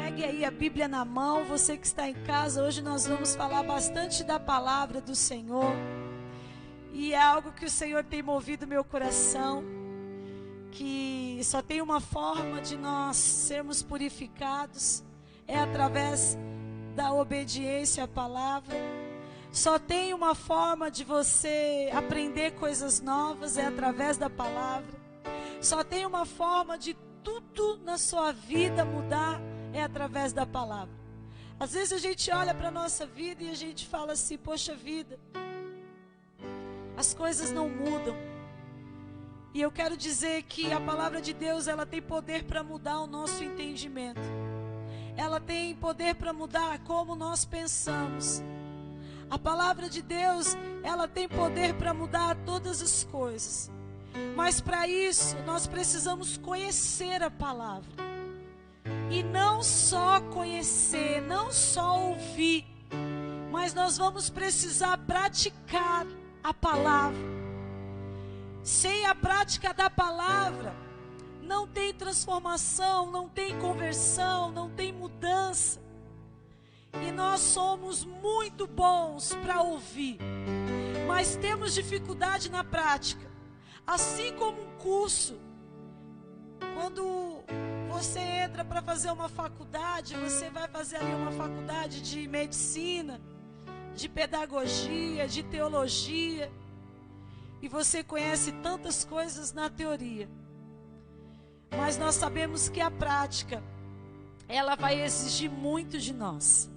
Pegue aí a Bíblia na mão, você que está em casa. Hoje nós vamos falar bastante da palavra do Senhor. E é algo que o Senhor tem movido meu coração, que só tem uma forma de nós sermos purificados, é através da obediência à palavra. Só tem uma forma de você aprender coisas novas, é através da palavra. Só tem uma forma de tudo na sua vida mudar, é através da palavra. Às vezes a gente olha para a nossa vida e a gente fala assim: poxa vida, as coisas não mudam. E eu quero dizer que a palavra de Deus, ela tem poder para mudar o nosso entendimento. Ela tem poder para mudar como nós pensamos. A palavra de Deus, ela tem poder para mudar todas as coisas. Mas para isso, nós precisamos conhecer a palavra. E não só conhecer, não só ouvir, mas nós vamos precisar praticar a palavra. Sem a prática da palavra, não tem transformação, não tem conversão, não tem mudança. E nós somos muito bons para ouvir, mas temos dificuldade na prática. Assim como um curso, quando você entra para fazer uma faculdade, você vai fazer ali uma faculdade de medicina, de pedagogia, de teologia, e você conhece tantas coisas na teoria, mas nós sabemos que a prática, ela vai exigir muito de nós.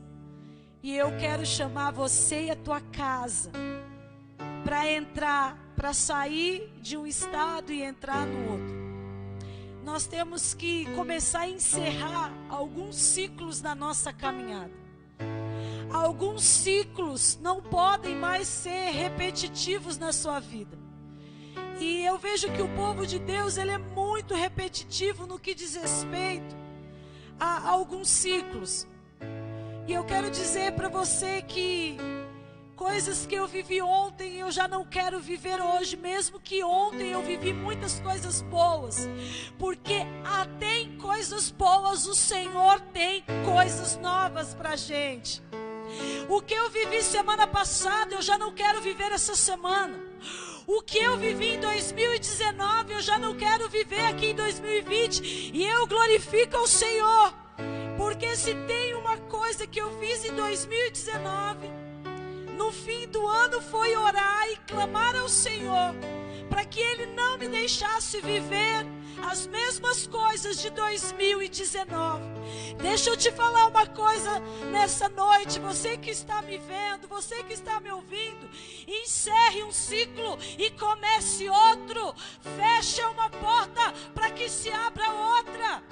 E eu quero chamar você e a tua casa para entrar, para sair de um estado e entrar no outro. Nós temos que começar a encerrar alguns ciclos na nossa caminhada. Alguns ciclos não podem mais ser repetitivos na sua vida. E eu vejo que o povo de Deus, ele é muito repetitivo no que diz respeito a alguns ciclos. E eu quero dizer para você que coisas que eu vivi ontem, eu já não quero viver hoje, mesmo que ontem eu vivi muitas coisas boas, porque até em coisas boas o Senhor tem coisas novas para a gente. O que eu vivi semana passada, eu já não quero viver essa semana. O que eu vivi em 2019, eu já não quero viver aqui em 2020, e eu glorifico ao Senhor, porque se tem uma coisa que eu fiz em 2019, no fim do ano, foi orar e clamar ao Senhor, para que Ele não me deixasse viver as mesmas coisas de 2019. Deixa eu te falar uma coisa nessa noite, você que está me vendo, você que está me ouvindo, encerre um ciclo e comece outro. Feche uma porta para que se abra outra.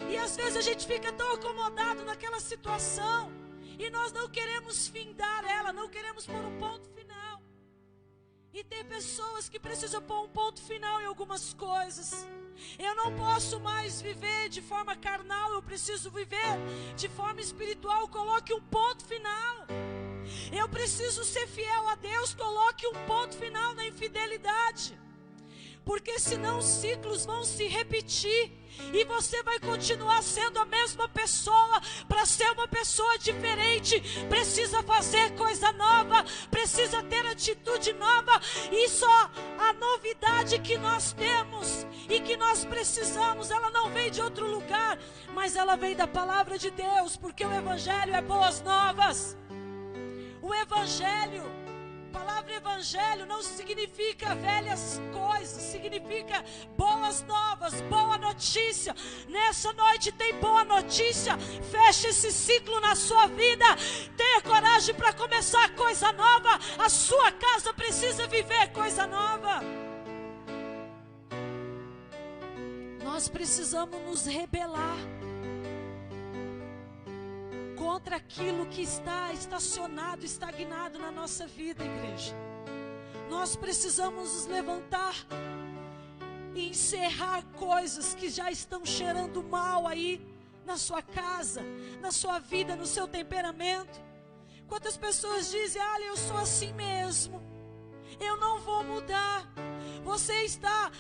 E às vezes a gente fica tão acomodado naquela situação e nós não queremos findar ela, não queremos pôr um ponto final. E tem pessoas que precisam pôr um ponto final em algumas coisas. Eu não posso mais viver de forma carnal, eu preciso viver de forma espiritual. Coloque um ponto final. Eu preciso ser fiel a Deus, coloque um ponto final na infidelidade. Porque senão os ciclos vão se repetir e você vai continuar sendo a mesma pessoa. Para ser uma pessoa diferente, precisa fazer coisa nova, precisa ter atitude nova. E só a novidade que nós temos e que nós precisamos, ela não vem de outro lugar, mas ela vem da palavra de Deus, porque o Evangelho é boas novas. O Evangelho, a palavra evangelho não significa velhas coisas, significa boas novas, boa notícia. Nessa noite tem boa notícia. Feche esse ciclo na sua vida. Tenha coragem para começar coisa nova. A sua casa precisa viver coisa nova. Nós precisamos nos rebelar contra aquilo que está estacionado, estagnado na nossa vida, igreja. Nós precisamos nos levantar e encerrar coisas que já estão cheirando mal aí na sua casa, na sua vida, no seu temperamento. Quantas pessoas dizem: olha, eu sou assim mesmo, eu não vou mudar. Você está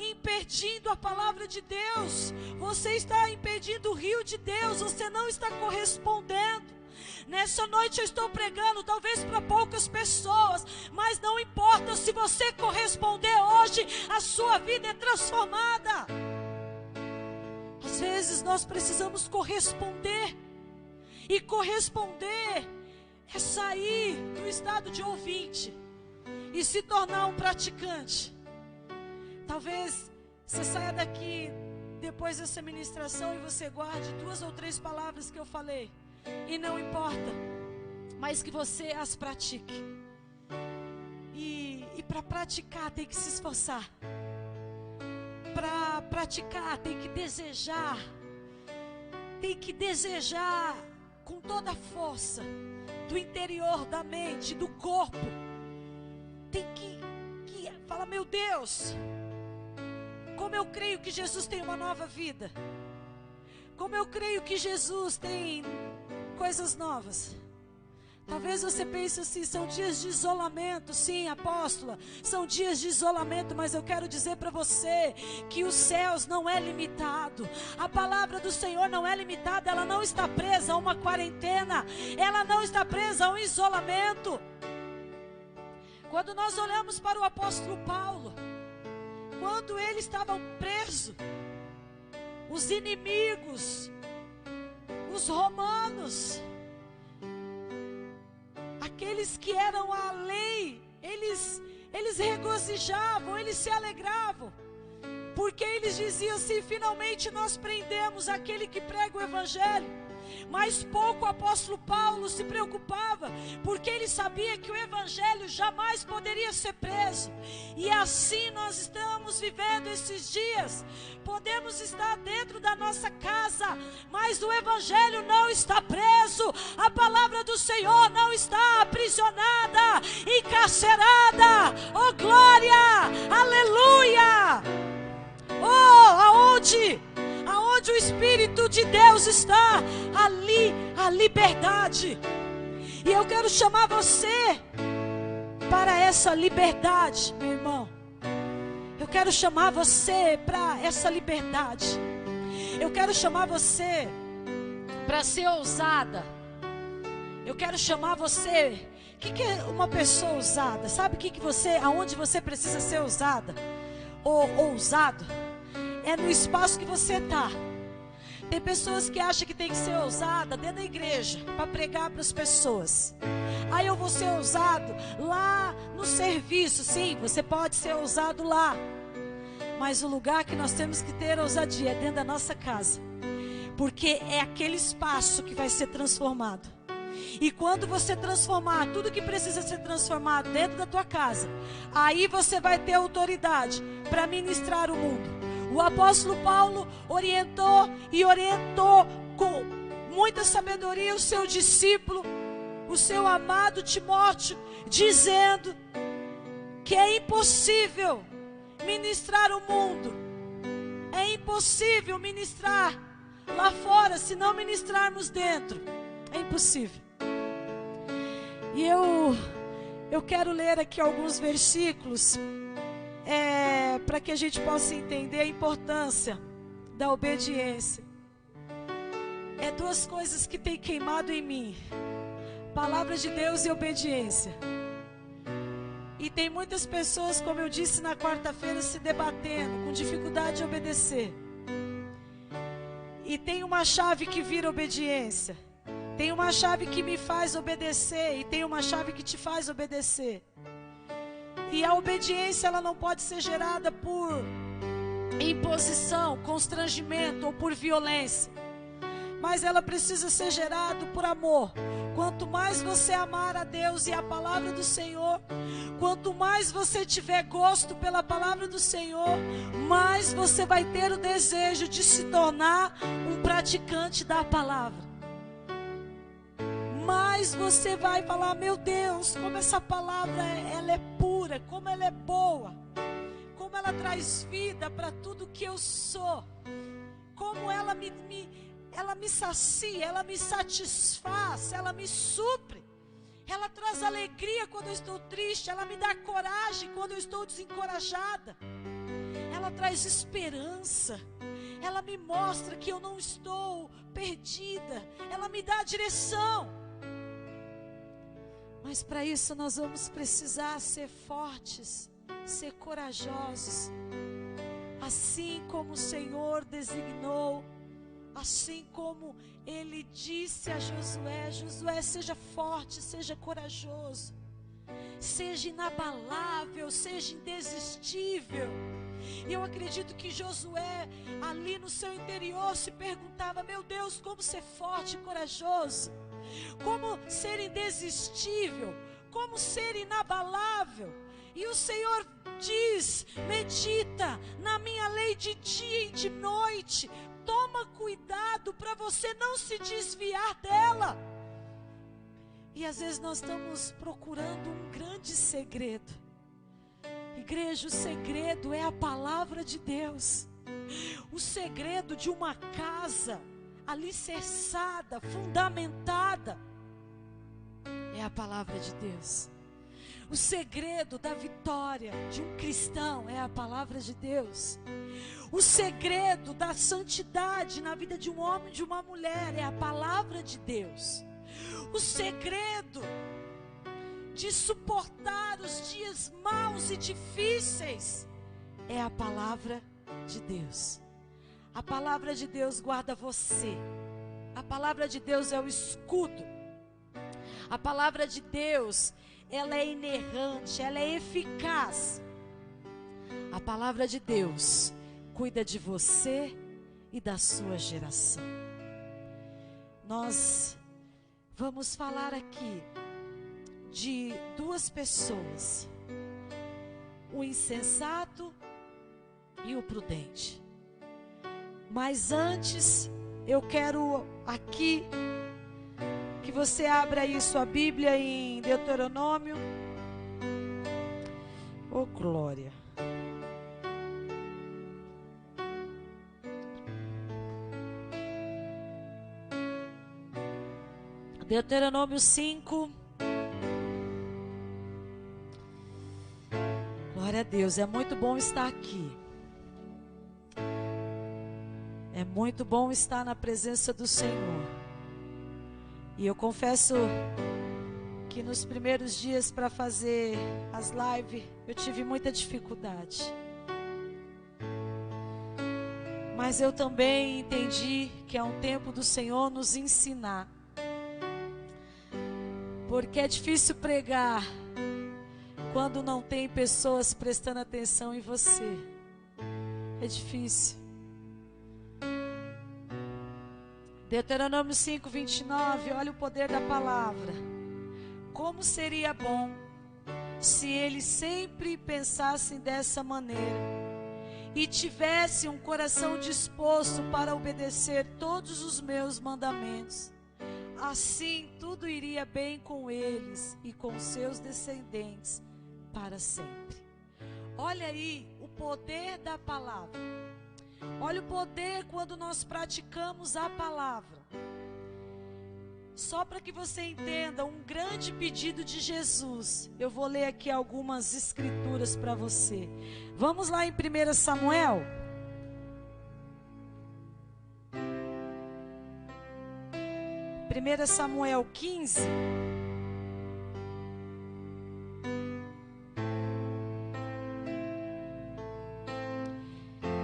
impedindo a palavra de Deus. Você está impedindo o rio de Deus. Você não está correspondendo. Nessa noite eu estou pregando, talvez para poucas pessoas, mas não importa, se você corresponder hoje, a sua vida é transformada. Às vezes nós precisamos corresponder, e corresponder é sair do estado de ouvinte e se tornar um praticante. Talvez você saia daqui depois dessa ministração e você guarde 2 ou 3 palavras que eu falei. E não importa, mas que você as pratique. E para praticar tem que se esforçar. Para praticar tem que desejar. Tem que desejar com toda a força do interior, da mente, do corpo. Tem que falar: meu Deus, como eu creio que Jesus tem uma nova vida. Como eu creio que Jesus tem coisas novas. Talvez você pense assim: são dias de isolamento. Sim, apóstola, são dias de isolamento, mas eu quero dizer para você que os céus não é limitado. A palavra do Senhor não é limitada. Ela não está presa a uma quarentena. Ela não está presa a um isolamento. Quando nós olhamos para o apóstolo Paulo, quando ele estava preso, os inimigos, os romanos, aqueles que eram a lei, eles regozijavam, eles se alegravam, porque eles diziam assim: finalmente nós prendemos aquele que prega o evangelho. Mas pouco o apóstolo Paulo se preocupava, porque ele sabia que o evangelho jamais poderia ser preso. E assim nós estamos vivendo esses dias. Podemos estar dentro da nossa casa, mas o evangelho não está preso. A palavra do Senhor não está aprisionada, encarcerada. Oh glória, aleluia. Oh, aonde o Espírito de Deus está, ali a liberdade. E eu quero chamar você para essa liberdade, meu irmão. Eu quero chamar você para essa liberdade. Eu quero chamar você para ser ousada. Eu quero chamar você. O que é uma pessoa ousada? Sabe aonde você precisa ser ousada? Ou ousado? É no espaço que você está. Tem pessoas que acham que tem que ser ousada dentro da igreja para pregar para as pessoas. Aí eu vou ser ousado lá no serviço. Sim, você pode ser ousado lá. Mas o lugar que nós temos que ter ousadia é dentro da nossa casa. Porque é aquele espaço que vai ser transformado. E quando você transformar tudo que precisa ser transformado dentro da tua casa, aí você vai ter autoridade para ministrar o mundo. O apóstolo Paulo orientou com muita sabedoria o seu discípulo, o seu amado Timóteo, dizendo que é impossível ministrar o mundo. É impossível ministrar lá fora se não ministrarmos dentro. É impossível. E eu quero ler aqui alguns versículos para que a gente possa entender a importância da obediência. É 2 coisas que tem queimado em mim: palavra de Deus e obediência. E tem muitas pessoas, como eu disse na quarta-feira, se debatendo, com dificuldade de obedecer. E tem uma chave que vira obediência. Tem uma chave que me faz obedecer e tem uma chave que te faz obedecer. E a obediência, ela não pode ser gerada por imposição, constrangimento ou por violência. Mas ela precisa ser gerada por amor. Quanto mais você amar a Deus e a palavra do Senhor, quanto mais você tiver gosto pela palavra do Senhor, mais você vai ter o desejo de se tornar um praticante da palavra. Mais você vai falar: meu Deus, como essa palavra ela é pura, como ela é boa, como ela traz vida para tudo que eu sou, como ela me sacia, ela me satisfaz, ela me supre, ela traz alegria quando eu estou triste, ela me dá coragem quando eu estou desencorajada, ela traz esperança, ela me mostra que eu não estou perdida, ela me dá a direção. Mas para isso nós vamos precisar ser fortes, ser corajosos, assim como o Senhor designou, assim como Ele disse a Josué: Josué, seja forte, seja corajoso, seja inabalável, seja indesistível. E eu acredito que Josué, ali no seu interior, se perguntava: meu Deus, como ser forte e corajoso? Como ser indesistível? Como ser inabalável? E o Senhor diz: medita na minha lei de dia e de noite. Toma cuidado para você não se desviar dela. E às vezes nós estamos procurando um grande segredo. Igreja, o segredo é a palavra de Deus. O segredo de uma casa alicerçada, fundamentada, é a palavra de Deus. O segredo da vitória de um cristão é a palavra de Deus. O segredo da santidade na vida de um homem e de uma mulher é a palavra de Deus. O segredo de suportar os dias maus e difíceis é a palavra de Deus. A palavra de Deus guarda você. A palavra de Deus é o escudo. A palavra de Deus, ela é inerrante, ela é eficaz. A palavra de Deus cuida de você e da sua geração. Nós vamos falar aqui de duas pessoas: o insensato e o prudente. Mas antes, eu quero aqui que você abra aí sua Bíblia em Deuteronômio. Oh, glória! Deuteronômio 5. Glória a Deus, é muito bom estar aqui. É muito bom estar na presença do Senhor. E eu confesso que nos primeiros dias para fazer as lives, eu tive muita dificuldade. Mas eu também entendi que é um tempo do Senhor nos ensinar. Porque é difícil pregar quando não tem pessoas prestando atenção em você. É difícil. Deuteronômio 5, 29, olha o poder da palavra. Como seria bom se eles sempre pensassem dessa maneira e tivessem um coração disposto para obedecer todos os meus mandamentos. Assim tudo iria bem com eles e com seus descendentes para sempre. Olha aí o poder da palavra. Olha o poder quando nós praticamos a palavra. Só para que você entenda um grande pedido de Jesus, eu vou ler aqui algumas escrituras para você. Vamos lá em 1 Samuel. Primeira Samuel 15.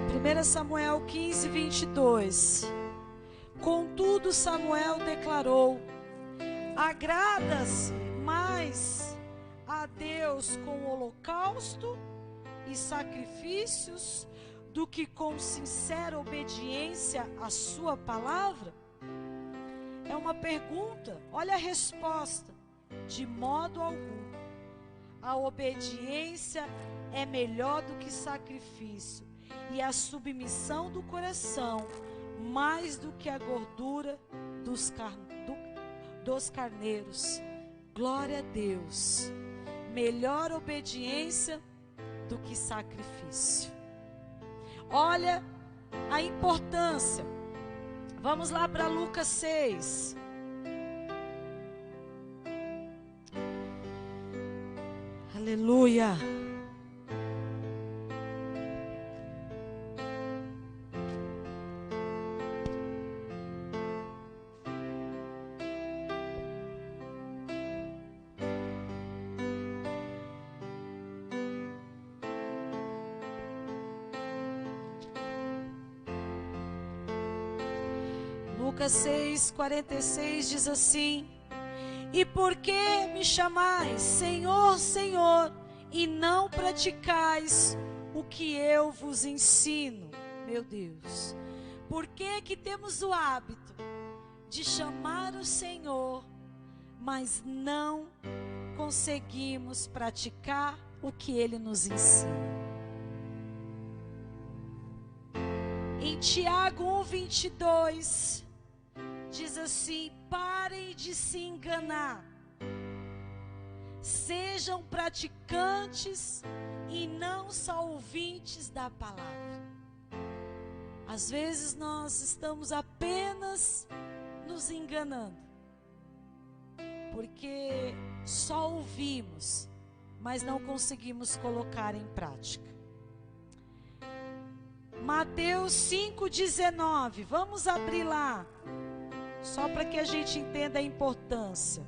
Primeira Samuel 15, 22. Contudo Samuel declarou: agrada-se mais a Deus com holocausto e sacrifícios do que com sincera obediência à sua palavra? É uma pergunta, olha a resposta: de modo algum. A obediência é melhor do que sacrifício, e a submissão do coração mais do que a gordura dos carneiros. Glória a Deus. Melhor obediência do que sacrifício. Olha a importância. Vamos lá para Lucas 6. Aleluia. Lucas 6:46 diz assim: e por que me chamais Senhor, Senhor, e não praticais o que eu vos ensino? Meu Deus, por que temos o hábito de chamar o Senhor, mas não conseguimos praticar o que Ele nos ensina? Em Tiago 1:22 diz assim: parem de se enganar, sejam praticantes e não só ouvintes da palavra. Às vezes nós estamos apenas nos enganando, porque só ouvimos, mas não conseguimos colocar em prática. Mateus 5:19, vamos abrir lá, só para que a gente entenda a importância.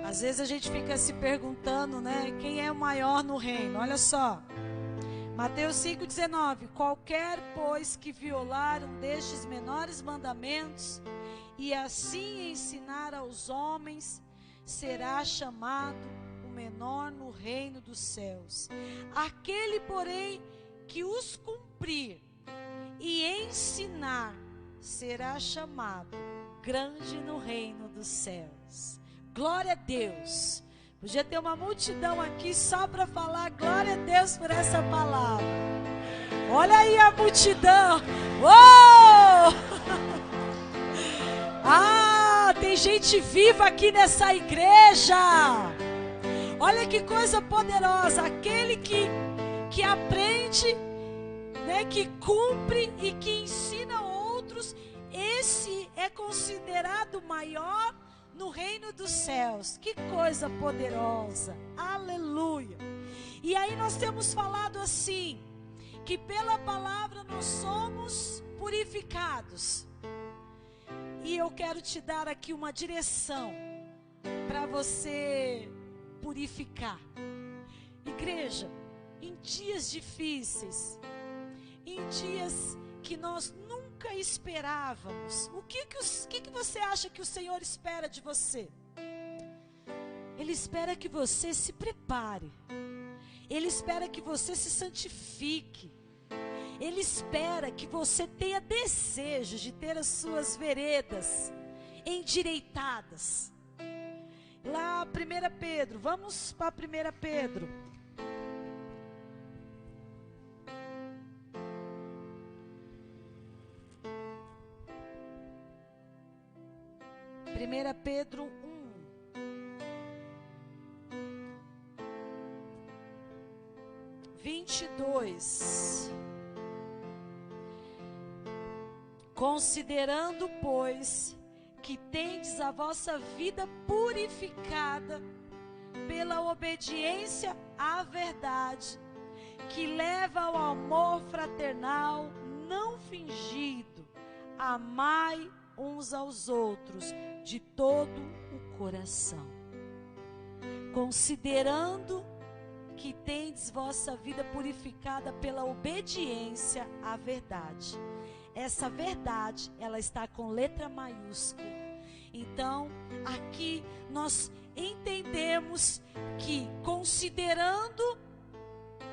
Às vezes a gente fica se perguntando, né, quem é o maior no reino? Olha só, Mateus 5:19, qualquer, pois, que violar um destes menores mandamentos, e assim ensinar aos homens, será chamado o menor no reino dos céus. Aquele, porém, que os cumprir e ensinar, será chamado grande no reino dos céus. Glória a Deus. Podia ter uma multidão aqui só para falar glória a Deus por essa palavra. Olha aí a multidão. Uou! Ah, tem gente viva aqui nessa igreja. Olha que coisa poderosa. Aquele que aprende, né, que cumpre e que ensina outros, esse é considerado maior no reino dos céus. Que coisa poderosa. Aleluia. E aí nós temos falado assim, que pela palavra nós somos purificados. E eu quero te dar aqui uma direção para você purificar. Igreja, em dias difíceis, em dias que nós nunca esperávamos, o que você acha que o Senhor espera de você? Ele espera que você se prepare. Ele espera que você se santifique. Ele espera que você tenha desejo de ter as suas veredas endireitadas. Lá, 1 Pedro, vamos para 1 Pedro. 1 Pedro 1:22. Considerando, pois, que tendes a vossa vida purificada pela obediência à verdade, que leva ao amor fraternal não fingido, amai uns aos outros de todo o coração. Considerando que tendes vossa vida purificada pela obediência à verdade. Essa verdade, ela está com letra maiúscula. Então, aqui nós entendemos que considerando,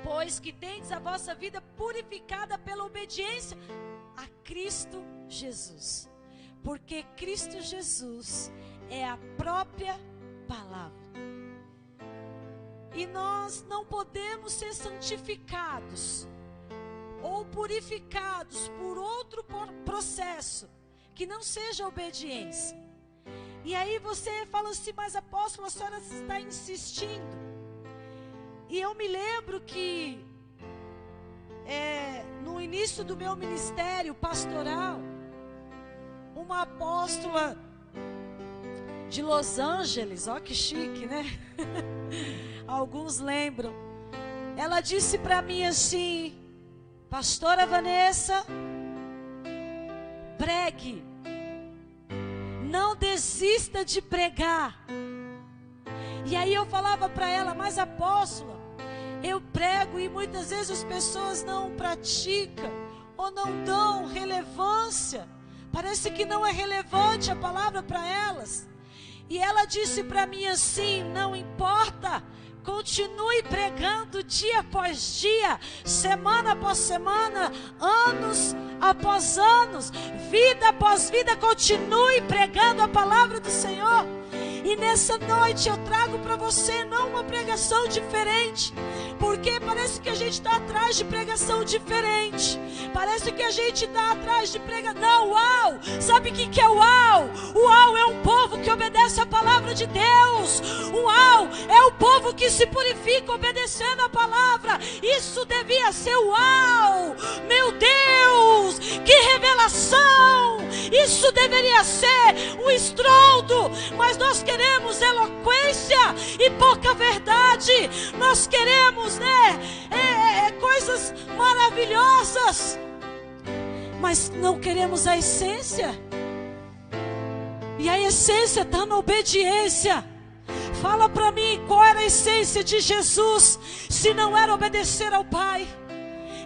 pois que tendes a vossa vida purificada pela obediência a Cristo Jesus. Porque Cristo Jesus é a própria palavra. E nós não podemos ser santificados ou purificados por outro processo que não seja obediência. E aí você fala assim, mas apóstolo, a senhora está insistindo. E eu me lembro que no início do meu ministério pastoral, uma apóstola de Los Angeles, ó que chique, né? Alguns lembram. Ela disse para mim assim: Pastora Vanessa, pregue, não desista desista de pregar. E aí eu falava para ela: mas apóstola, eu prego e muitas vezes as pessoas não praticam ou não dão relevância. Parece que não é relevante a palavra para elas. E ela disse para mim assim: não importa, continue pregando dia após dia, semana após semana, anos após anos, vida após vida, continue pregando a palavra do Senhor. E nessa noite eu trago para você não uma pregação diferente, porque parece que a gente está atrás de pregação diferente, parece que a gente está atrás de pregação. Não, uau! Sabe o que é uau? Uau é um povo que obedece a palavra de Deus. Uau é o povo que se purifica obedecendo a palavra. Isso devia ser uau! Meu Deus, que revelação! Isso deveria ser um estrondo, mas nós queremos eloquência e pouca verdade. Nós queremos, coisas maravilhosas, mas não queremos a essência. E a essência está na obediência. Fala para mim, qual era a essência de Jesus, se não era obedecer ao Pai?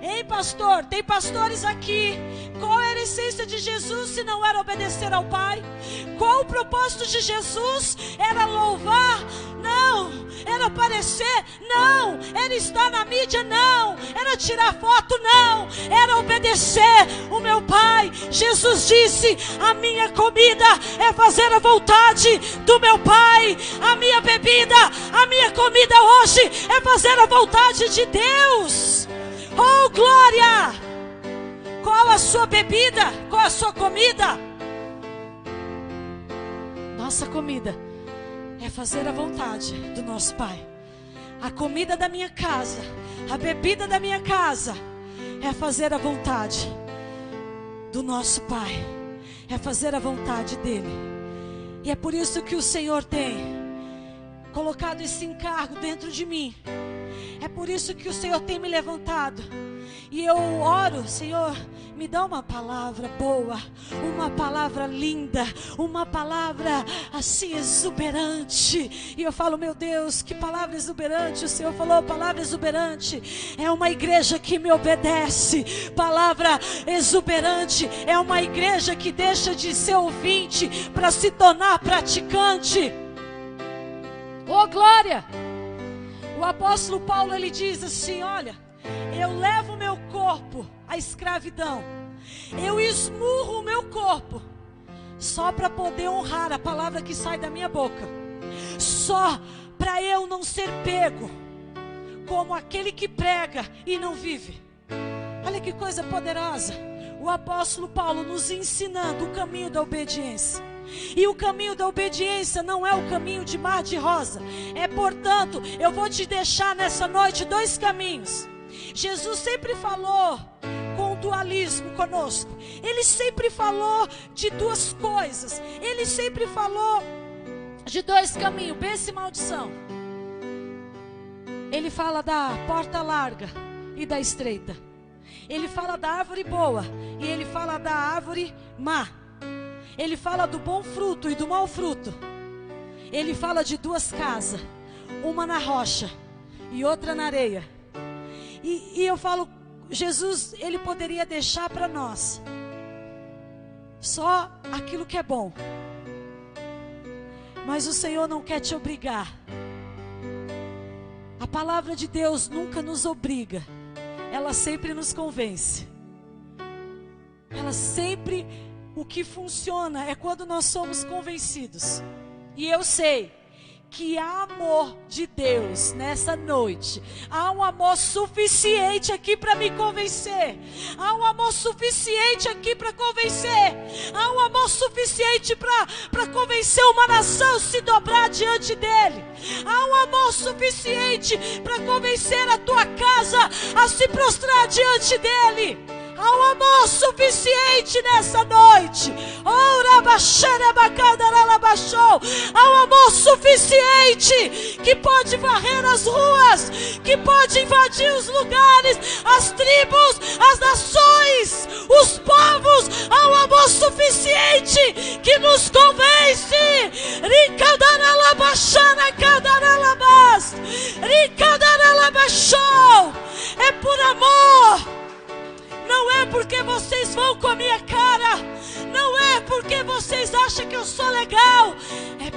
Ei, pastor, tem pastores aqui. Qual era a essência de Jesus se não era obedecer ao Pai? Qual o propósito de Jesus? Era louvar? Não. Era aparecer? Não. Era estar na mídia? Não. Era tirar foto? Não. Era obedecer o meu Pai. Jesus disse: a minha comida é fazer a vontade do meu Pai. A minha bebida, a minha comida hoje é fazer a vontade de Deus. Oh, glória! Qual a sua bebida? Qual a sua comida? Nossa comida é fazer a vontade do nosso Pai. A comida da minha casa, a bebida da minha casa é fazer a vontade do nosso Pai. É fazer a vontade dEle. E é por isso que o Senhor tem colocado esse encargo dentro de mim. É por isso que o Senhor tem me levantado. E eu oro: Senhor, me dá uma palavra boa, uma palavra linda, uma palavra assim exuberante. E eu falo: meu Deus, que palavra exuberante. O Senhor falou: palavra exuberante é uma igreja que me obedece. Palavra exuberante é uma igreja que deixa de ser ouvinte para se tornar praticante. Oh, glória! O apóstolo Paulo, ele diz assim: olha, eu levo o meu corpo à escravidão, eu esmurro o meu corpo, só para poder honrar a palavra que sai da minha boca, só para eu não ser pego como aquele que prega e não vive. Olha que coisa poderosa, o apóstolo Paulo nos ensinando o caminho da obediência. E o caminho da obediência não é o caminho de mar de rosa. É, portanto, eu vou te deixar nessa noite dois caminhos. Jesus sempre falou com dualismo conosco. Ele sempre falou de duas coisas. Ele sempre falou de dois caminhos, bênção e maldição. Ele fala da porta larga e da estreita. Ele fala da árvore boa e ele fala da árvore má. Ele fala do bom fruto e do mau fruto. Ele fala de duas casas, uma na rocha e outra na areia. E eu falo, Jesus, ele poderia deixar para nós só aquilo que é bom. Mas o Senhor não quer te obrigar. A palavra de Deus nunca nos obriga. Ela sempre nos convence. Ela sempre... O que funciona é quando nós somos convencidos. E eu sei que há amor de Deus nessa noite. Há um amor suficiente aqui para me convencer. Há um amor suficiente aqui para convencer. Há um amor suficiente para convencer uma nação a se dobrar diante dele. Há um amor suficiente para convencer a tua casa a se prostrar diante dele. Há um amor suficiente nessa noite. Há um amor suficiente que pode varrer as ruas, que pode invadir os lugares, as tribos, as nações, os povos. Há um amor suficiente que nos convence. É por amor. Não é porque vocês vão com a minha cara. Não é porque vocês acham que eu sou legal. É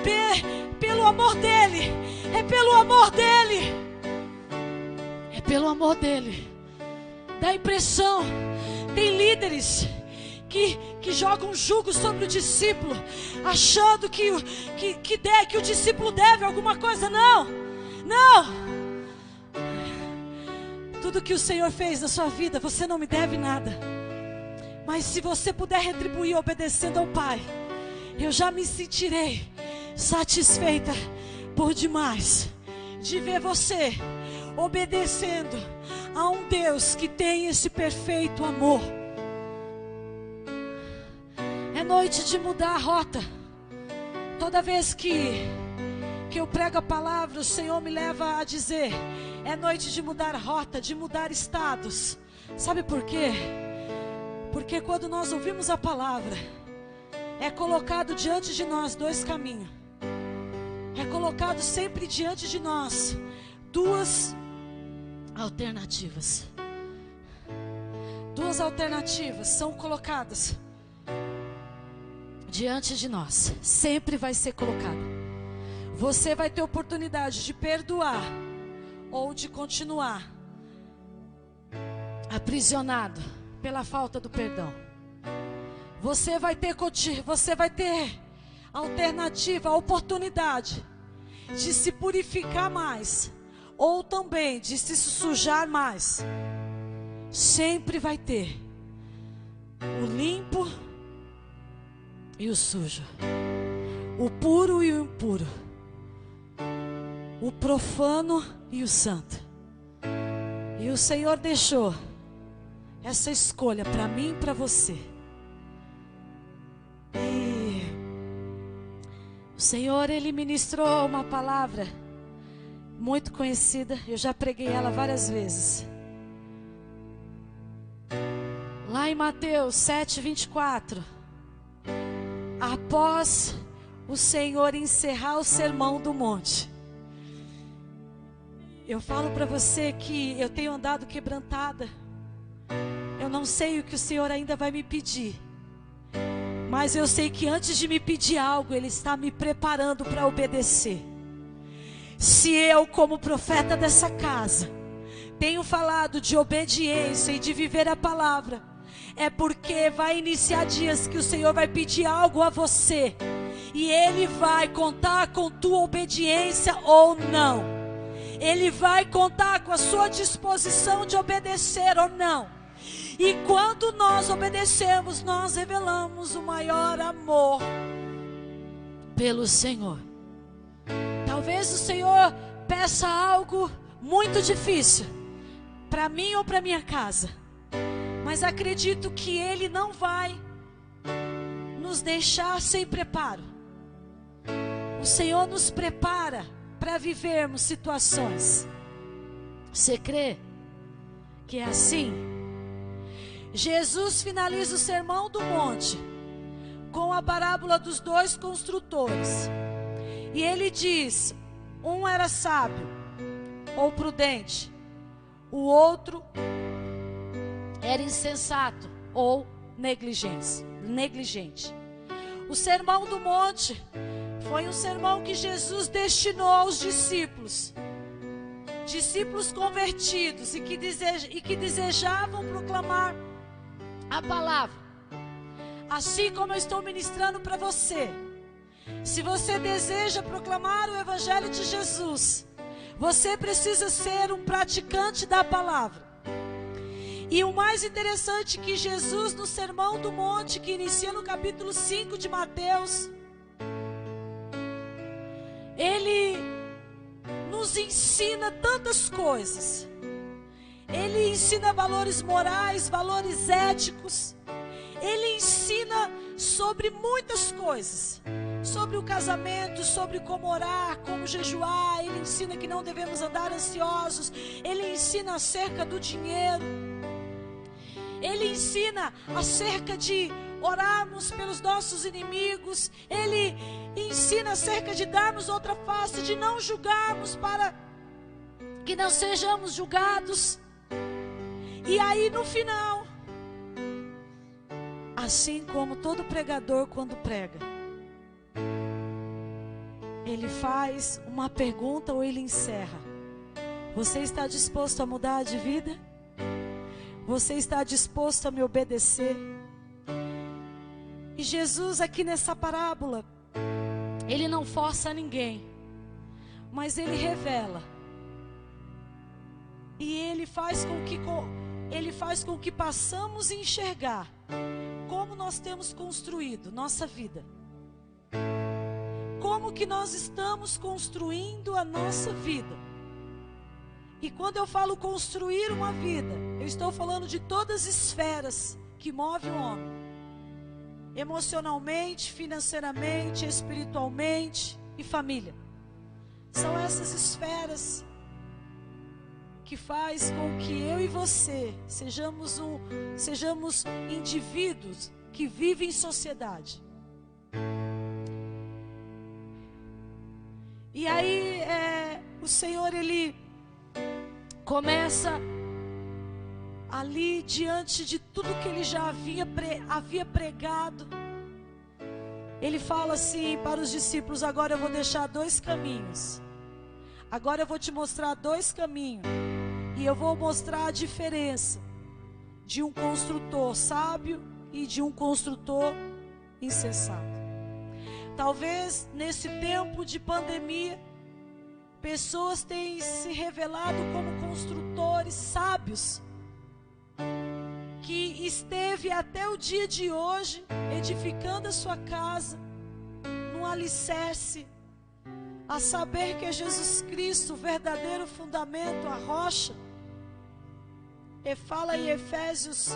pelo amor dele. É pelo amor dele. É pelo amor dele. Dá impressão. Tem líderes que jogam jugo sobre o discípulo, achando que o discípulo deve alguma coisa. Não. Tudo que o Senhor fez na sua vida, você não me deve nada. Mas se você puder retribuir obedecendo ao Pai, eu já me sentirei satisfeita por demais de ver você obedecendo a um Deus que tem esse perfeito amor. É noite de mudar a rota. Toda vez que eu prego a palavra, o Senhor me leva a dizer: é noite de mudar a rota, de mudar estados. Sabe por quê? Porque quando nós ouvimos a palavra, é colocado diante de nós dois caminhos. É colocado sempre diante de nós duas alternativas. Duas alternativas são colocadas diante de nós. Sempre vai ser colocado. Você vai ter oportunidade de perdoar ou de continuar aprisionado pela falta do perdão. Você vai ter alternativa, a oportunidade de se purificar mais ou também de se sujar mais. Sempre vai ter o limpo e o sujo, o puro e o impuro, o profano e o santo. E o Senhor deixou essa escolha para mim e para você. E o Senhor, Ele ministrou uma palavra muito conhecida. Eu já preguei ela várias vezes. Lá em Mateus 7:24. Após o Senhor encerrar o sermão do monte, eu falo para você que eu tenho andado quebrantada. Eu não sei o que o Senhor ainda vai me pedir, mas eu sei que antes de me pedir algo, Ele está me preparando para obedecer. Se eu, como profeta dessa casa, tenho falado de obediência e de viver a palavra, é porque vai iniciar dias que o Senhor vai pedir algo a você, e Ele vai contar com tua obediência ou não. Ele vai contar com a sua disposição de obedecer ou não. E quando nós obedecemos, nós revelamos o maior amor pelo Senhor. Talvez o Senhor peça algo muito difícil para mim ou para minha casa, mas acredito que Ele não vai nos deixar sem preparo. O Senhor nos prepara para vivermos situações. Você crê que é assim? Jesus finaliza o sermão do monte com a parábola dos dois construtores. E Ele diz: um era sábio ou prudente, o outro era insensato ou negligente. O sermão do monte foi um sermão que Jesus destinou aos discípulos convertidos e que desejavam proclamar a palavra. Assim como eu estou ministrando para você, se você deseja proclamar o Evangelho de Jesus, você precisa ser um praticante da palavra. E o mais interessante é que Jesus, no Sermão do Monte, que inicia no capítulo 5 de Mateus, Ele nos ensina tantas coisas. Ele ensina valores morais, valores éticos. Ele ensina sobre muitas coisas. Sobre o casamento, sobre como orar, como jejuar. Ele ensina que não devemos andar ansiosos. Ele ensina acerca do dinheiro. Ele ensina acerca de orarmos pelos nossos inimigos. Ele ensina acerca de darmos outra face, de não julgarmos para que não sejamos julgados. E aí no final, assim como todo pregador quando prega, ele faz uma pergunta ou ele encerra. Você está disposto a mudar de vida? Você está disposto a me obedecer? E Jesus aqui nessa parábola, ele não força ninguém, mas ele revela. E ele faz com que passamos a enxergar como nós temos construído nossa vida. Como que nós estamos construindo a nossa vida. E quando eu falo construir uma vida, eu estou falando de todas as esferas que movem o homem. Emocionalmente, financeiramente, espiritualmente e família. São essas esferas que faz com que eu e você sejamos indivíduos que vivem em sociedade. E aí o Senhor, ele começa ali diante de tudo que ele já havia pregado. Ele fala assim para os discípulos: agora eu vou deixar 2 caminhos. Agora eu vou te mostrar 2 caminhos. E eu vou mostrar a diferença de um construtor sábio e de um construtor insensato. Talvez nesse tempo de pandemia, pessoas têm se revelado como construtores sábios, que esteve até o dia de hoje edificando a sua casa num alicerce, a saber que é Jesus Cristo, o verdadeiro fundamento, a rocha. E fala em Efésios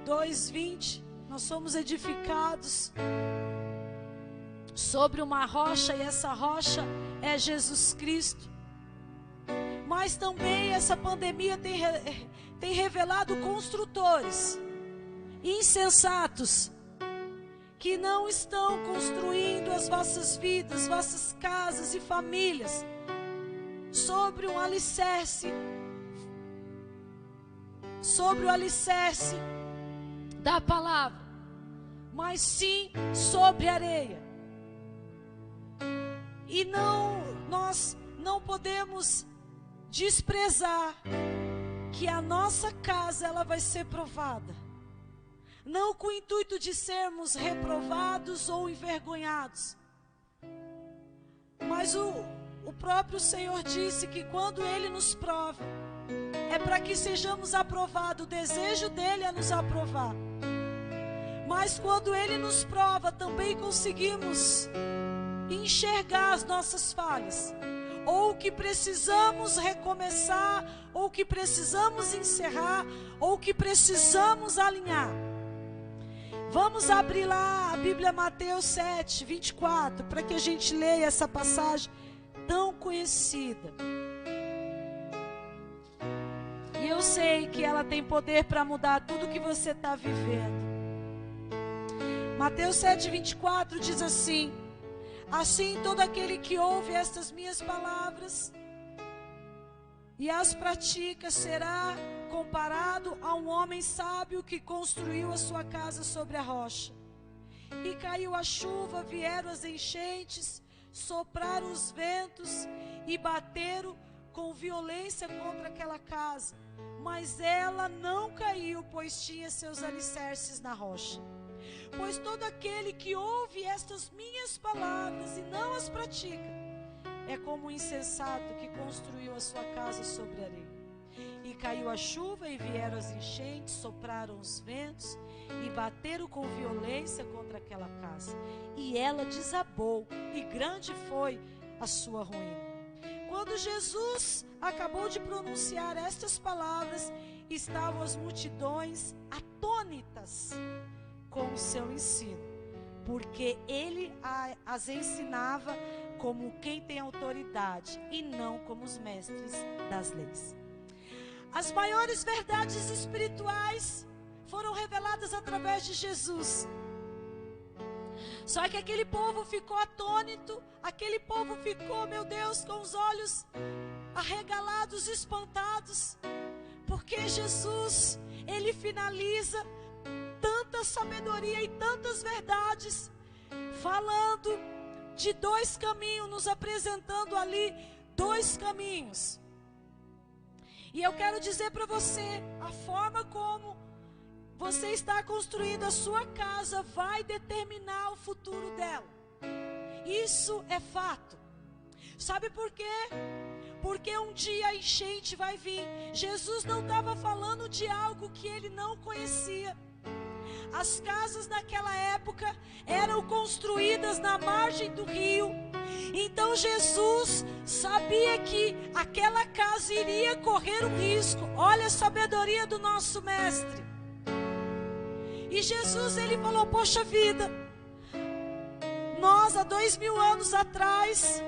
2:20, nós somos edificados sobre uma rocha, e essa rocha é Jesus Cristo. Mas também essa pandemia tem revelado construtores insensatos, que não estão construindo as vossas vidas, vossas casas e famílias sobre um alicerce, sobre o alicerce da palavra, mas sim sobre areia. E nós não podemos desprezar que a nossa casa, ela vai ser provada. Não com o intuito de sermos reprovados ou envergonhados. Mas o próprio Senhor disse que quando Ele nos prova, é para que sejamos aprovados. O desejo dEle é nos aprovar. Mas quando Ele nos prova, também conseguimos enxergar as nossas falhas, ou que precisamos recomeçar, ou que precisamos encerrar, ou que precisamos alinhar. Vamos abrir lá a Bíblia, Mateus 7:24, para que a gente leia essa passagem tão conhecida. E eu sei que ela tem poder para mudar tudo que você está vivendo. Mateus 7:24 diz assim: assim todo aquele que ouve estas minhas palavras e as pratica será comparado a um homem sábio que construiu a sua casa sobre a rocha. E caiu a chuva, vieram as enchentes, sopraram os ventos e bateram com violência contra aquela casa. Mas ela não caiu, pois tinha seus alicerces na rocha. Pois todo aquele que ouve estas minhas palavras e não as pratica, é como um insensato que construiu a sua casa sobre areia. E caiu a chuva e vieram as enchentes, sopraram os ventos e bateram com violência contra aquela casa. E ela desabou, e grande foi a sua ruína. Quando Jesus acabou de pronunciar estas palavras, estavam as multidões atônitas com o seu ensino, porque ele as ensinava como quem tem autoridade e não como os mestres das leis. As maiores verdades espirituais foram reveladas através de Jesus. Só que aquele povo ficou atônito, aquele povo ficou, meu Deus, com os olhos arregalados, espantados, porque Jesus, ele finaliza tanta sabedoria e tantas verdades, falando de dois caminhos, nos apresentando ali dois caminhos. E eu quero dizer para você, a forma como você está construindo a sua casa vai determinar o futuro dela. Isso é fato. Sabe por quê? Porque um dia a enchente vai vir. Jesus não estava falando de algo que ele não conhecia. As casas naquela época eram construídas na margem do rio. Então Jesus sabia que aquela casa iria correr um risco. Olha a sabedoria do nosso mestre. E Jesus, ele falou, poxa vida, nós há 2000 anos atrás,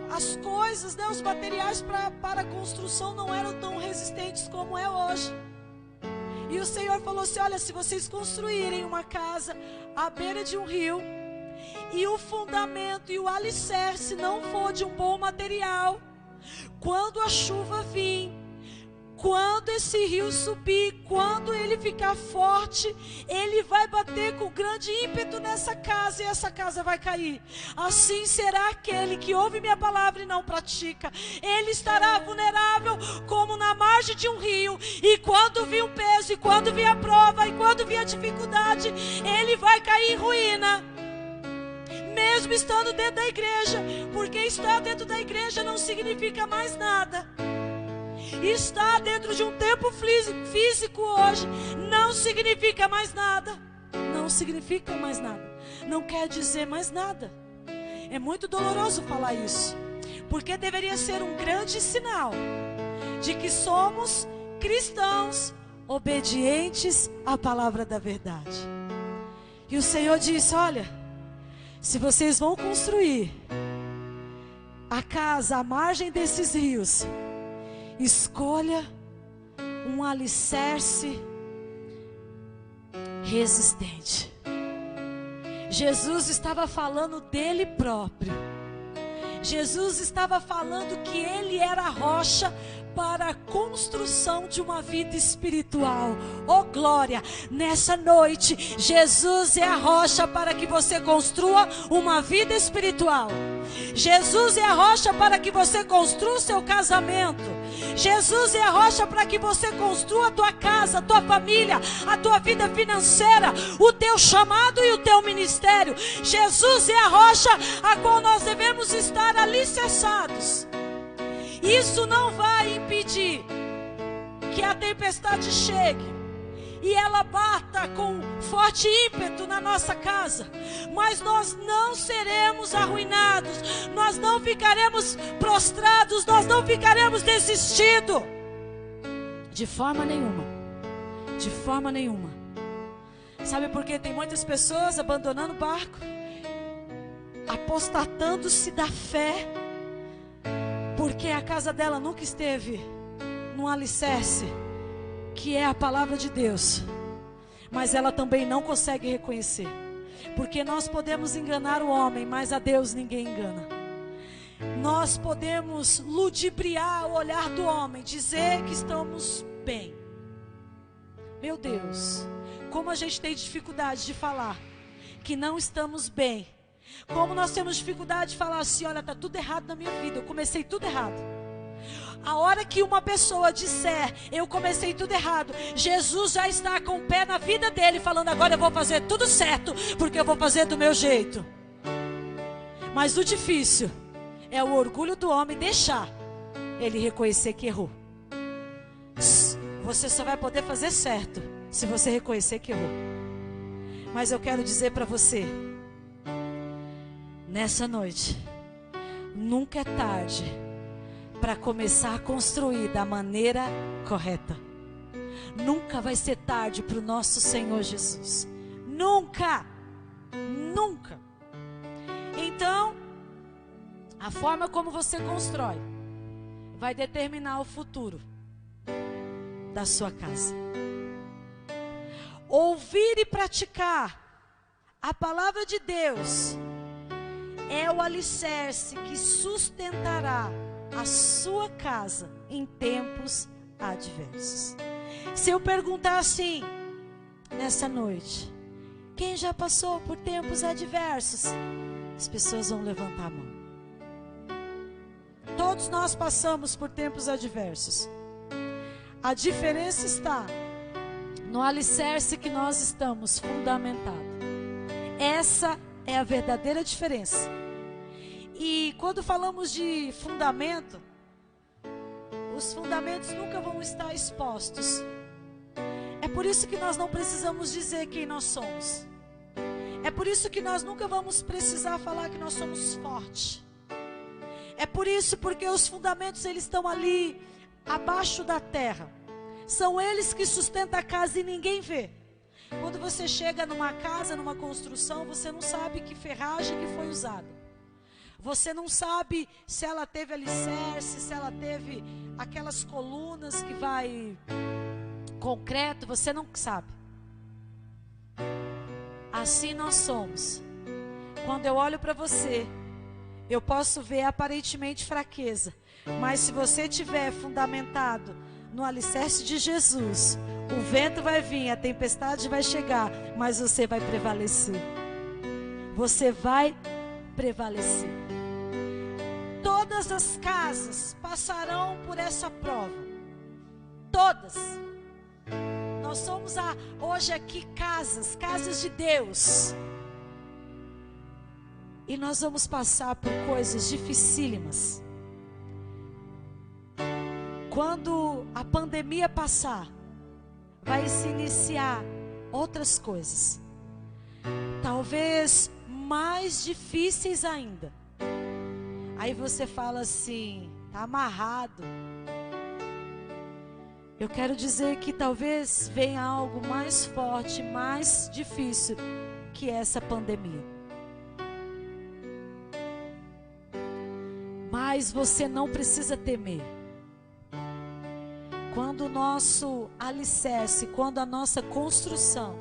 as coisas, né, os materiais para a construção não eram tão resistentes como é hoje. E o Senhor falou assim, olha, se vocês construírem uma casa à beira de um rio, e o fundamento e o alicerce não for de um bom material, quando a chuva vir, quando esse rio subir, quando ele ficar forte, ele vai bater com grande ímpeto nessa casa e essa casa vai cair. Assim será aquele que ouve minha palavra e não pratica. Ele estará vulnerável como na margem de um rio. E quando vir o peso, e quando vir a prova, e quando vir a dificuldade, ele vai cair em ruína. Mesmo estando dentro da igreja, porque estar dentro da igreja não significa mais nada. Estar dentro de um templo físico hoje não significa mais nada. Não significa mais nada. Não quer dizer mais nada. É muito doloroso falar isso, porque deveria ser um grande sinal de que somos cristãos obedientes à palavra da verdade. E o Senhor disse, olha, se vocês vão construir a casa à margem desses rios, escolha um alicerce resistente. Jesus estava falando dele próprio. Jesus estava falando que ele era a rocha para a construção de uma vida espiritual. Oh glória! Nessa noite, Jesus é a rocha para que você construa uma vida espiritual. Jesus é a rocha para que você construa o seu casamento. Jesus é a rocha para que você construa a tua casa, a tua família, a tua vida financeira, o teu chamado e o teu ministério. Jesus é a rocha a qual nós devemos estar alicerçados. Isso não vai impedir que a tempestade chegue e ela bata com forte ímpeto na nossa casa, mas nós não seremos arruinados, nós não ficaremos prostrados, nós não ficaremos desistidos, de forma nenhuma, de forma nenhuma. Sabe por que tem muitas pessoas abandonando o barco, apostatando-se da fé, porque a casa dela nunca esteve num alicerce, que é a palavra de Deus, mas ela também não consegue reconhecer, porque nós podemos enganar o homem, mas a Deus ninguém engana. Nós podemos ludibriar o olhar do homem, dizer que estamos bem. Meu Deus, como a gente tem dificuldade de falar que não estamos bem. Como nós temos dificuldade de falar assim, olha, está tudo errado na minha vida, eu comecei tudo errado. A hora que uma pessoa disser, eu comecei tudo errado, Jesus já está com o pé na vida dele, falando, agora eu vou fazer tudo certo, porque eu vou fazer do meu jeito. Mas o difícil é o orgulho do homem deixar ele reconhecer que errou. Você só vai poder fazer certo se você reconhecer que errou. Mas eu quero dizer para você, nessa noite, nunca é tarde para começar a construir da maneira correta. Nunca vai ser tarde para o nosso Senhor Jesus. Nunca. Nunca. Então, a forma como você constrói vai determinar o futuro da sua casa. Ouvir e praticar a palavra de Deus é o alicerce que sustentará a sua casa em tempos adversos. Se eu perguntar assim, nessa noite, quem já passou por tempos adversos? As pessoas vão levantar a mão. Todos nós passamos por tempos adversos. A diferença está no alicerce que nós estamos fundamentados. Essa é a verdadeira diferença. E quando falamos de fundamento, os fundamentos nunca vão estar expostos. É por isso que nós não precisamos dizer quem nós somos. É por isso que nós nunca vamos precisar falar que nós somos fortes. É por isso, porque os fundamentos eles estão ali abaixo da terra. São eles que sustentam a casa e ninguém vê. Quando você chega numa casa, numa construção, você não sabe que ferragem que foi usada. Você não sabe se ela teve alicerce, se ela teve aquelas colunas que vai concreto, você não sabe. Assim nós somos. Quando eu olho para você, eu posso ver aparentemente fraqueza, mas se você tiver fundamentado no alicerce de Jesus, o vento vai vir, a tempestade vai chegar, mas você vai prevalecer. Você vai prevalecer. Todas as casas passarão por essa prova. Todas. Nós somos hoje aqui casas de Deus. E nós vamos passar por coisas dificílimas. Quando a pandemia passar, vai se iniciar outras coisas. Talvez mais difíceis ainda. Aí você fala assim, tá amarrado. Eu quero dizer que talvez venha algo mais forte, mais difícil que essa pandemia. Mas você não precisa temer. Quando o nosso alicerce, quando a nossa construção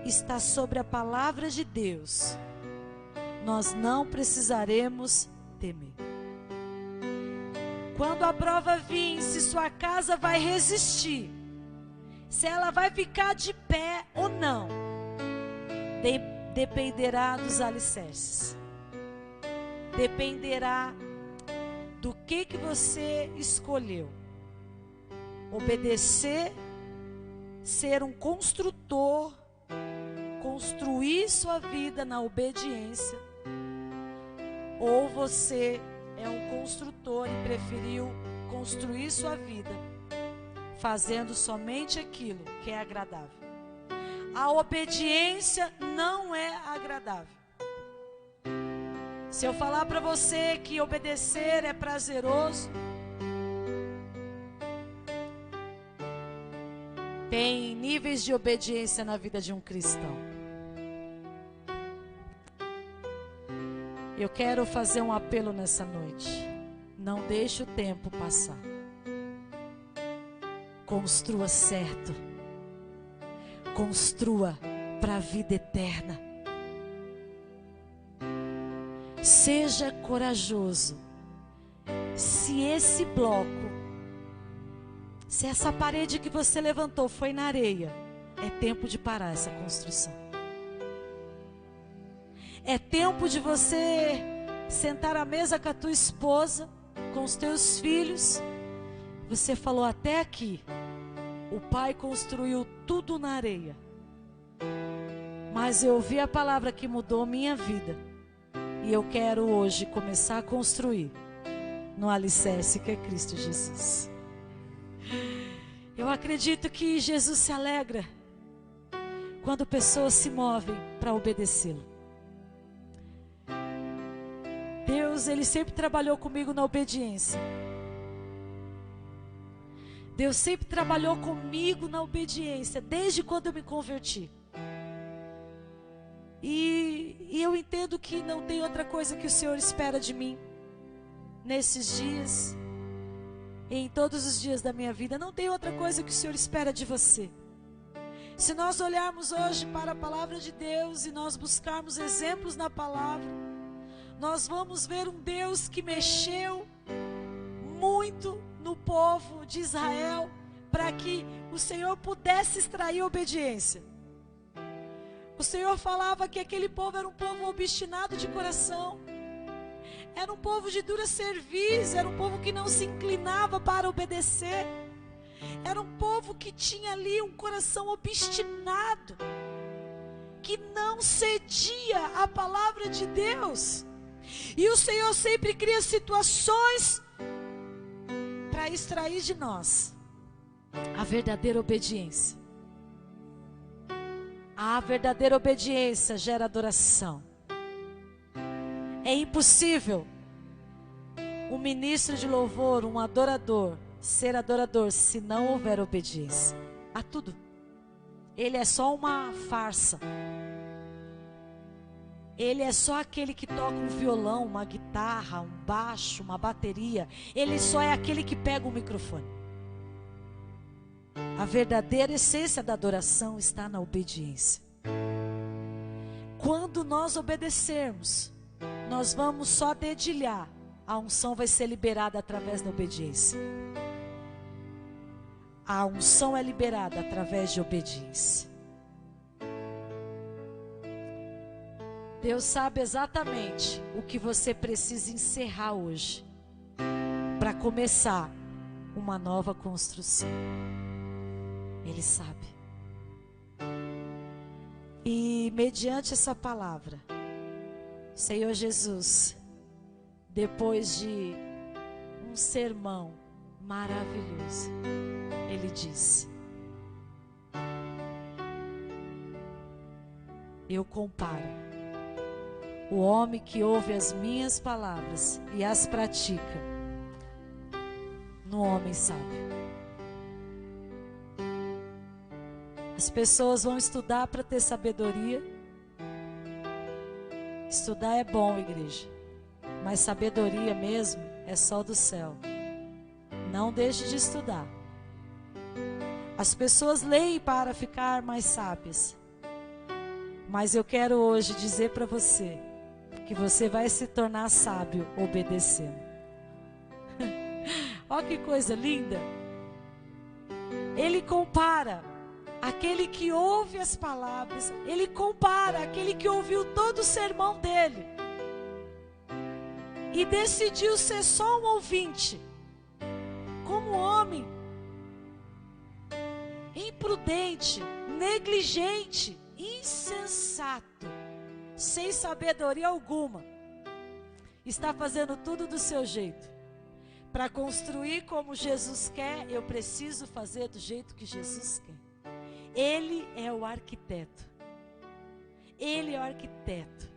está sobre a palavra de Deus, nós não precisaremos temer. Quando a prova vir, se sua casa vai resistir, se ela vai ficar de pé ou não, dependerá dos alicerces. Dependerá do que você escolheu. Obedecer, ser um construtor, construir sua vida na obediência, ou você é um construtor e preferiu construir sua vida fazendo somente aquilo que é agradável. A obediência não é agradável. Se eu falar para você que obedecer é prazeroso, tem níveis de obediência na vida de um cristão. Eu quero fazer um apelo nessa noite. Não deixe o tempo passar. Construa certo. Construa para a vida eterna. Seja corajoso. Se esse bloco, se essa parede que você levantou foi na areia, é tempo de parar essa construção. É tempo de você sentar à mesa com a tua esposa, com os teus filhos. Você falou até aqui. O pai construiu tudo na areia. Mas eu ouvi a palavra que mudou minha vida. E eu quero hoje começar a construir no alicerce que é Cristo Jesus. Eu acredito que Jesus se alegra quando pessoas se movem para obedecê-lo. Deus, Ele sempre trabalhou comigo na obediência. Deus sempre trabalhou comigo na obediência, desde quando eu me converti. E eu entendo que não tem outra coisa que o Senhor espera de mim, nesses dias, em todos os dias da minha vida. Não tem outra coisa que o Senhor espera de você. Se nós olharmos hoje para a palavra de Deus e nós buscarmos exemplos na palavra, nós vamos ver um Deus que mexeu muito no povo de Israel para que o Senhor pudesse extrair obediência. O Senhor falava que aquele povo era um povo obstinado de coração, era um povo de dura cerviz, era um povo que não se inclinava para obedecer, era um povo que tinha ali um coração obstinado, que não cedia à palavra de Deus. E o Senhor sempre cria situações para extrair de nós a verdadeira obediência. A verdadeira obediência gera adoração. É impossível um ministro de louvor, um adorador, ser adorador se não houver obediência a tudo. Ele é só uma farsa. Ele é só aquele que toca um violão, uma guitarra, um baixo, uma bateria. Ele só é aquele que pega o microfone. A verdadeira essência da adoração está na obediência. Quando nós obedecermos, nós vamos só dedilhar. A unção vai ser liberada através da obediência. A unção é liberada através de obediência. Deus sabe exatamente o que você precisa encerrar hoje para começar uma nova construção. Ele sabe. E mediante essa palavra, Senhor Jesus, depois de um sermão maravilhoso, Ele disse: eu comparo o homem que ouve as minhas palavras e as pratica no homem sábio. As pessoas vão estudar para ter sabedoria. Estudar é bom, igreja, mas sabedoria mesmo é só do céu. Não deixe de estudar. As pessoas leem para ficar mais sábias, mas eu quero hoje dizer para você que você vai se tornar sábio obedecendo. Olha que coisa linda. Ele compara aquele que ouve as palavras, ele compara aquele que ouviu todo o sermão dele e decidiu ser só um ouvinte, como homem imprudente, negligente, insensato, sem sabedoria alguma, está fazendo tudo do seu jeito. Para construir como Jesus quer, eu preciso fazer do jeito que Jesus quer. Ele é o arquiteto. Ele é o arquiteto.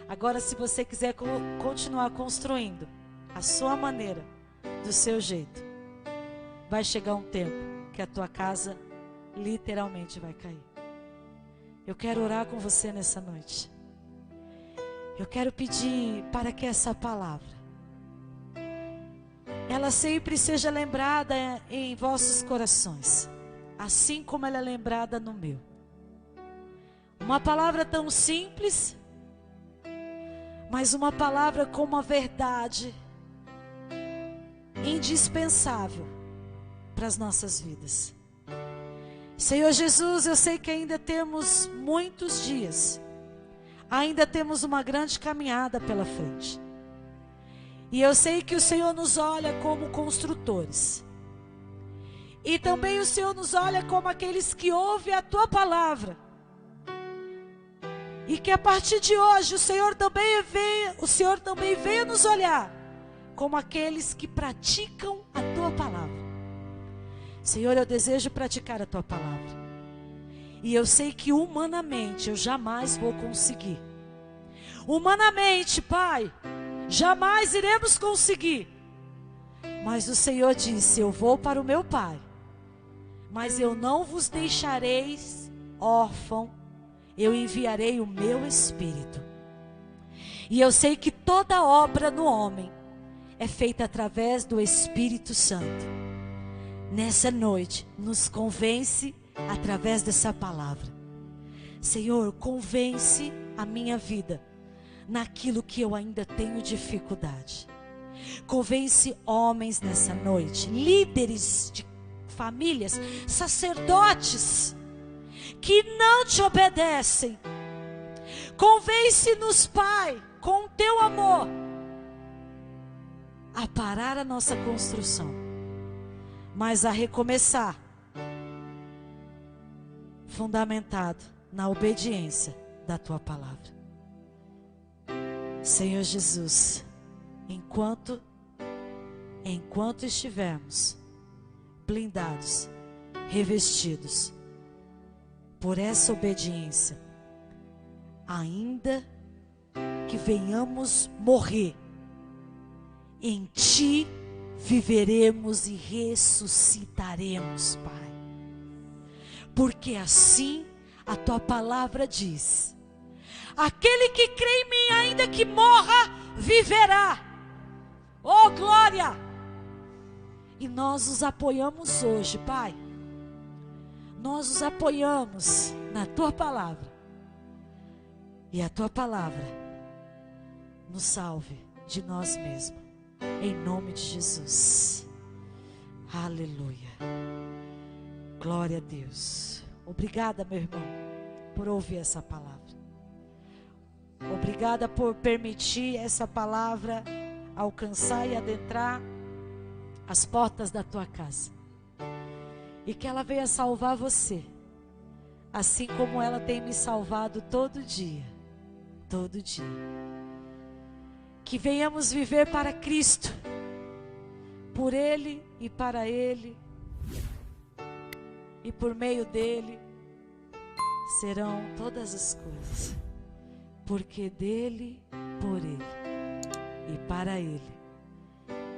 Agora, se você quiser continuar construindo a sua maneira, do seu jeito, vai chegar um tempo que a tua casa literalmente vai cair. Eu quero orar com você nessa noite. Eu quero pedir para que essa palavra, ela sempre seja lembrada em vossos corações, assim como ela é lembrada no meu. Uma palavra tão simples, mas uma palavra com uma verdade indispensável para as nossas vidas. Senhor Jesus, eu sei que ainda temos muitos dias, ainda temos uma grande caminhada pela frente. E eu sei que o Senhor nos olha como construtores. E também o Senhor nos olha como aqueles que ouvem a Tua palavra. E que a partir de hoje o Senhor também venha nos olhar como aqueles que praticam a Tua palavra. Senhor, eu desejo praticar a Tua palavra. E eu sei que humanamente eu jamais vou conseguir. Humanamente, Pai, jamais iremos conseguir. Mas o Senhor disse: eu vou para o meu Pai, mas eu não vos deixareis órfão, eu enviarei o meu Espírito. E eu sei que toda obra no homem é feita através do Espírito Santo. Nessa noite, nos convence através dessa palavra. Senhor, convence a minha vida naquilo que eu ainda tenho dificuldade. Convence homens nessa noite, líderes de famílias, sacerdotes que não te obedecem. Convence-nos, Pai, com o teu amor, a parar a nossa construção, mas a recomeçar, fundamentado na obediência da tua palavra. Senhor Jesus, enquanto estivermos blindados, revestidos por essa obediência, ainda que venhamos morrer, em ti viveremos e ressuscitaremos, Pai. Porque assim a tua palavra diz: aquele que crê em mim, ainda que morra, viverá. Oh, glória! E nós os apoiamos hoje, Pai. Nós os apoiamos na tua palavra. E a tua palavra nos salve de nós mesmos. Em nome de Jesus. Aleluia. Glória a Deus. Obrigada, meu irmão, por ouvir essa palavra. Obrigada por permitir essa palavra alcançar e adentrar as portas da tua casa. E que ela venha salvar você, assim como ela tem me salvado todo dia. Todo dia. Que venhamos viver para Cristo, por Ele e para Ele, e por meio dEle serão todas as coisas, porque dEle, por Ele e para Ele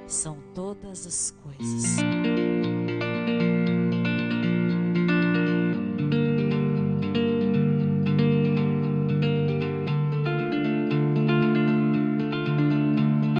são todas as coisas.